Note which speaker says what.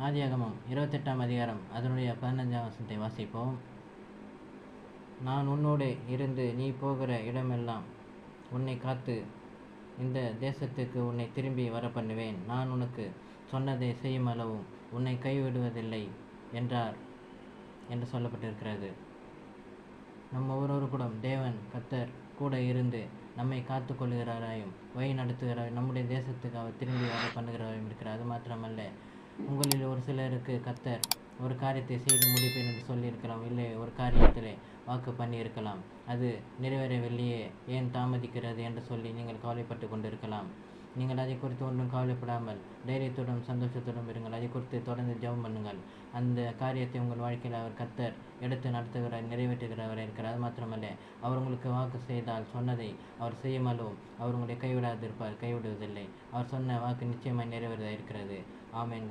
Speaker 1: ஆதியாகமம் 28ஆம் அதிகாரம் அதனுடைய 15ஆம் வசனத்தை வாசிப்போம். நான் உன்னோடு இருந்து நீ போகிற இடமெல்லாம் உன்னை காத்து இந்த தேசத்துக்கு உன்னை திரும்பி வர பண்ணுவேன். நான் உனக்கு சொன்னதை செய்யும் அளவும் உன்னை கைவிடுவதில்லை என்றார் என்று சொல்லப்பட்டிருக்கிறது. நம்ம ஒவ்வொரு கூட தேவன் கர்த்தர் கூட இருந்து நம்மை காத்து கொள்கிறாராயும் வழி நடத்துகிறார், நம்முடைய தேசத்துக்கு அவர் திரும்பி வர பண்ணுகிறாராயும் இருக்கிறார். அது மாத்திரமல்ல, உங்களில் ஒரு சிலருக்கு கர்த்தர் ஒரு காரியத்தை செய்து முடிப்பேன் என்று சொல்லியிருக்கலாம், இல்லை ஒரு காரியத்திலே வாக்கு பண்ணியிருக்கலாம், அது நிறைவேறவில்லையே ஏன் தாமதிக்கிறது என்று சொல்லி நீங்கள் கவலைப்பட்டு கொண்டிருக்கலாம். நீங்கள் அதை குறித்து ஒன்றும் கவலைப்படாமல் தைரியத்துடன் சந்தோஷத்துடன் இருங்கள். அதை குறித்து தொடர்ந்து ஜெபம் பண்ணுங்கள். அந்த காரியத்தை உங்கள் வாழ்க்கையில் அவர் கர்த்தர் எடுத்து நடத்துகிறார், நிறைவேற்றுகிறவராக இருக்கிறார். அது மாத்திரமல்ல, அவர் உங்களுக்கு வாக்கு செய்தால் சொன்னதை அவர் செய்யுமளவும் அவர் உங்களை கைவிடாதிருப்பார், கைவிடுவதில்லை. அவர் சொன்ன வாக்கு நிச்சயமாய் நிறைவேறதாக இருக்கிறது. ஆமென்.